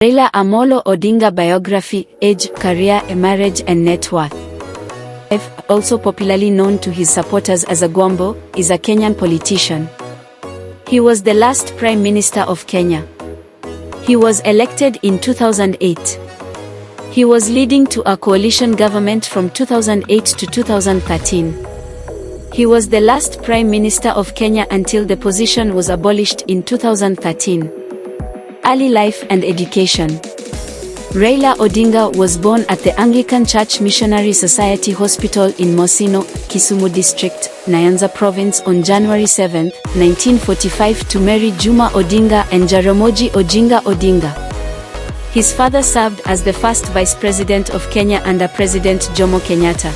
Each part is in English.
Raila Amolo Odinga Biography, Age, Career, Marriage and Net Worth. Also popularly known to his supporters as a Gwambo, is a Kenyan politician. He was the last Prime Minister of Kenya. He was elected in 2008. He was leading to a coalition government from 2008 to 2013. He was the last Prime Minister of Kenya until the position was abolished in 2013. Early life and education. Raila Odinga was born at the Anglican Church Missionary Society Hospital in Mosino, Kisumu District, Nyanza Province on January 7, 1945 to Mary Juma Odinga and Jaramogi Oginga Odinga. His father served as the first Vice President of Kenya under President Jomo Kenyatta.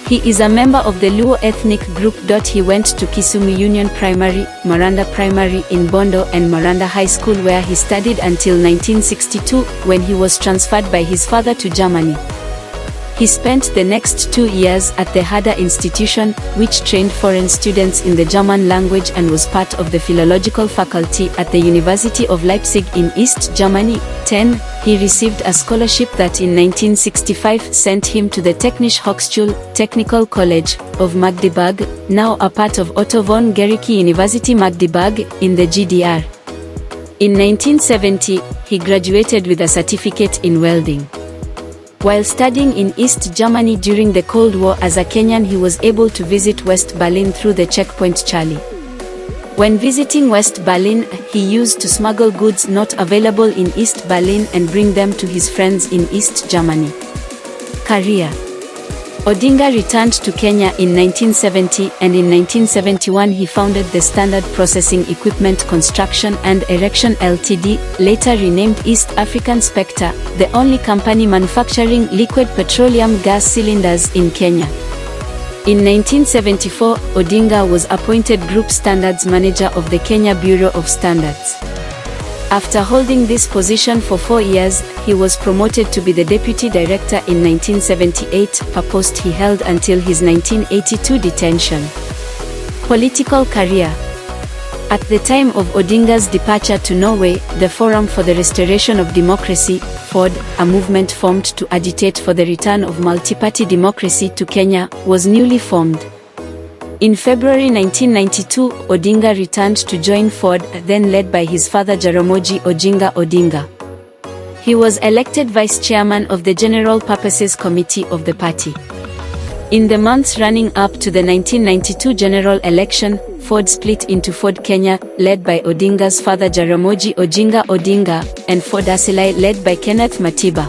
He is a member of the Luo ethnic group. He went to Kisumu Union Primary, Maranda Primary in Bondo and Maranda High School where he studied until 1962 when he was transferred by his father to Germany. He spent the next 2 years at the Herder Institution, which trained foreign students in the German language and was part of the philological faculty at the University of Leipzig in East Germany. 10. He received a scholarship that in 1965 sent him to the Technische Hochschule, Technical College, of Magdeburg, now a part of Otto von Guericke University Magdeburg, in the GDR. In 1970, he graduated with a certificate in welding. While studying in East Germany during the Cold War as a Kenyan, he was able to visit West Berlin through the checkpoint Charlie. When visiting West Berlin, he used to smuggle goods not available in East Berlin and bring them to his friends in East Germany. Career. Odinga returned to Kenya in 1970 and in 1971 he founded the Standard Processing Equipment Construction and Erection Ltd, later renamed East African Spectre, the only company manufacturing liquid petroleum gas cylinders in Kenya. In 1974, Odinga was appointed Group Standards Manager of the Kenya Bureau of Standards. After holding this position for 4 years, he was promoted to be the Deputy Director in 1978, a post he held until his 1982 detention. Political career. At the time of Odinga's departure to Norway, the Forum for the Restoration of Democracy, FORD, a movement formed to agitate for the return of multi-party democracy to Kenya, was newly formed. In February 1992, Odinga returned to join FORD, then led by his father Jaramogi Oginga Odinga. He was elected Vice Chairman of the General Purposes Committee of the party. In the months running up to the 1992 general election, FORD split into FORD Kenya, led by Odinga's father Jaramogi Oginga Odinga, and FORD Asilai, led by Kenneth Matiba.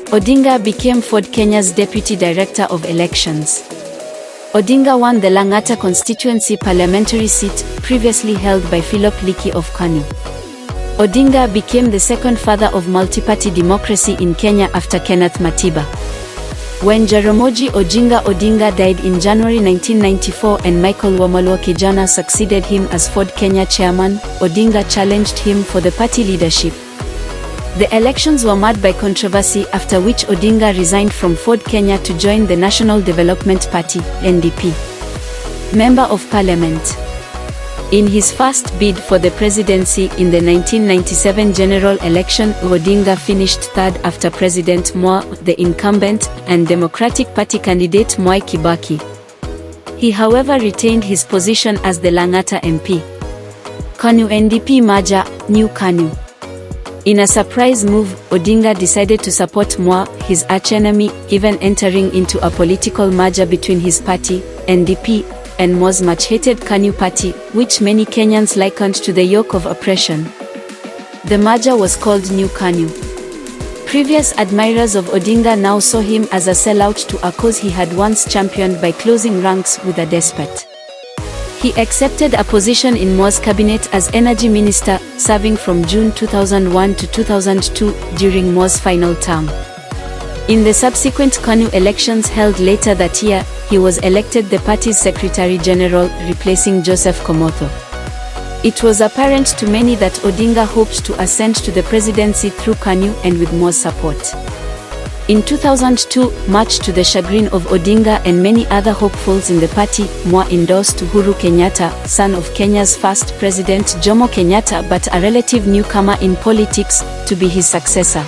Odinga became FORD Kenya's Deputy Director of Elections. Odinga won the Lang'ata constituency parliamentary seat, previously held by Philip Liki of Kanu. Odinga became the second father of multi-party democracy in Kenya after Kenneth Matiba. When Jaramogi Oginga Odinga died in January 1994 and Michael Wamalwa Kijana succeeded him as FORD Kenya chairman, Odinga challenged him for the party leadership. The elections were marred by controversy, after which Odinga resigned from FORD Kenya to join the National Development Party, NDP. Member of Parliament. In his first bid for the presidency in the 1997 general election, Odinga finished third after President Moi, the incumbent, and Democratic Party candidate Mwai Kibaki. He however retained his position as the Lang'ata MP. KANU NDP merger, New KANU. In a surprise move, Odinga decided to support Moi, his archenemy, even entering into a political merger between his party, NDP, and Moi's much-hated KANU party, which many Kenyans likened to the yoke of oppression. The merger was called New KANU. Previous admirers of Odinga now saw him as a sellout to a cause he had once championed by closing ranks with a despot. He accepted a position in Moi's cabinet as Energy Minister, serving from June 2001 to 2002, during Moi's final term. In the subsequent KANU elections held later that year, he was elected the party's Secretary General, replacing Joseph Komotho. It was apparent to many that Odinga hoped to ascend to the presidency through KANU and with Moi's support. In 2002, much to the chagrin of Odinga and many other hopefuls in the party, Moi endorsed Uhuru Kenyatta, son of Kenya's first president Jomo Kenyatta but a relative newcomer in politics, to be his successor.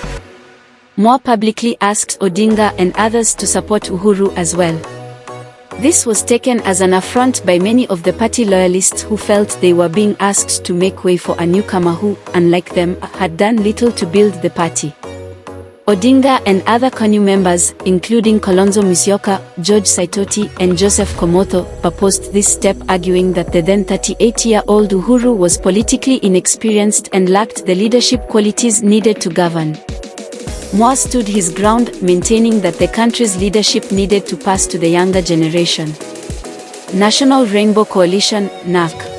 Moi publicly asked Odinga and others to support Uhuru as well. This was taken as an affront by many of the party loyalists who felt they were being asked to make way for a newcomer who, unlike them, had done little to build the party. Odinga and other KANU members, including Kalonzo Musyoka, George Saitoti, and Joseph Komotho, opposed this step, arguing that the then 38-year-old Uhuru was politically inexperienced and lacked the leadership qualities needed to govern. Moi stood his ground, maintaining that the country's leadership needed to pass to the younger generation. National Rainbow Coalition, NARC.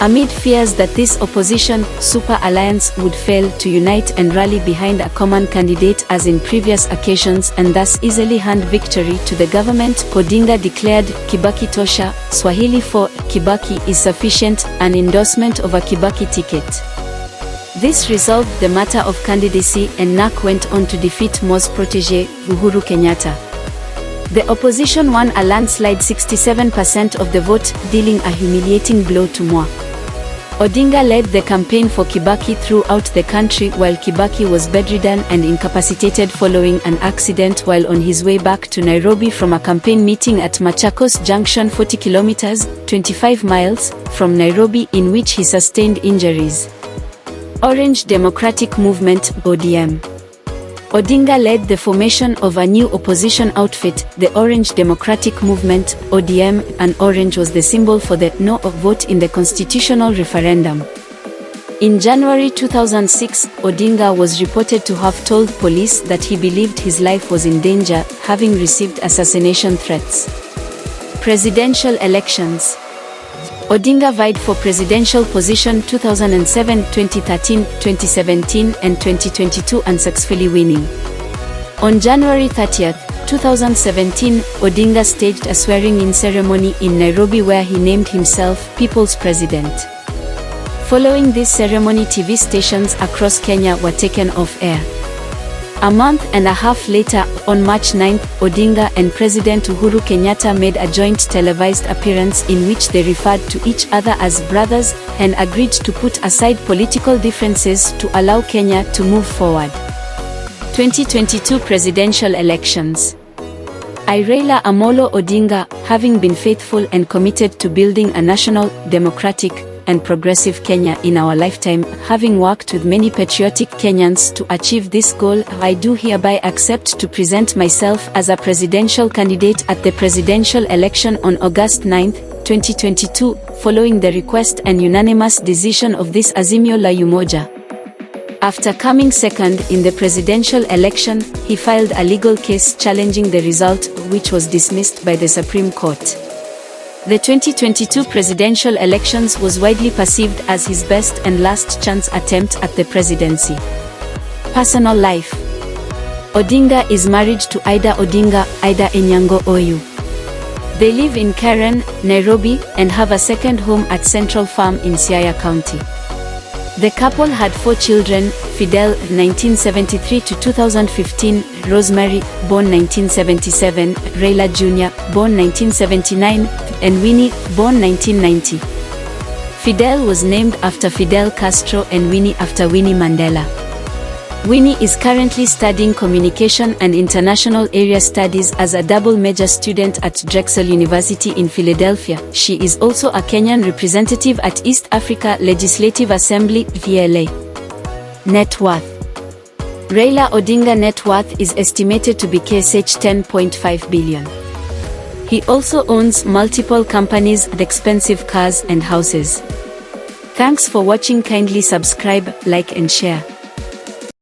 Amid fears that this opposition super alliance would fail to unite and rally behind a common candidate as in previous occasions and thus easily hand victory to the government, Odinga declared, Kibaki Tosha, Swahili for Kibaki is sufficient, an endorsement of a Kibaki ticket. This resolved the matter of candidacy and NARC went on to defeat Moi's protégé, Uhuru Kenyatta. The opposition won a landslide 67% of the vote, dealing a humiliating blow to Moi. Odinga led the campaign for Kibaki throughout the country while Kibaki was bedridden and incapacitated following an accident while on his way back to Nairobi from a campaign meeting at Machakos Junction 40 kilometers, 25 miles, from Nairobi in which he sustained injuries. Orange Democratic Movement, ODM. Odinga led the formation of a new opposition outfit, the Orange Democratic Movement, ODM, and orange was the symbol for the no vote in the constitutional referendum. In January 2006, Odinga was reported to have told police that he believed his life was in danger, having received assassination threats. Presidential elections. Odinga vied for presidential position 2007, 2013, 2017 and 2022 unsuccessfully winning. On January 30, 2017, Odinga staged a swearing-in ceremony in Nairobi where he named himself People's President. Following this ceremony, TV stations across Kenya were taken off air. A month and a half later, on March 9, Odinga and President Uhuru Kenyatta made a joint televised appearance in which they referred to each other as brothers and agreed to put aside political differences to allow Kenya to move forward. 2022 presidential elections. Raila Amolo Odinga, having been faithful and committed to building a national, democratic, and progressive Kenya in our lifetime, having worked with many patriotic Kenyans to achieve this goal, I do hereby accept to present myself as a presidential candidate at the presidential election on August 9, 2022, following the request and unanimous decision of this Azimio la Umoja. After coming second in the presidential election, he filed a legal case challenging the result, which was dismissed by the Supreme Court. The 2022 presidential elections was widely perceived as his best and last chance attempt at the presidency. Personal life. Odinga is married to Ida Odinga, Ida Enyango Oyu. They live in Karen, Nairobi, and have a second home at Central Farm in Siaya County. The couple had 4 children, Fidel, 1973 to 2015, Rosemary, born 1977, Raila Jr., born 1979, and Winnie, born 1990. Fidel was named after Fidel Castro and Winnie after Winnie Mandela. Winnie is currently studying Communication and International Area Studies as a double major student at Drexel University in Philadelphia. She is also a Kenyan representative at East Africa Legislative Assembly, VLA. Net worth. Raila Odinga net worth is estimated to be KSH 10.5 billion. He also owns multiple companies, expensive cars and houses. Thanks for watching. Kindly subscribe, like and share.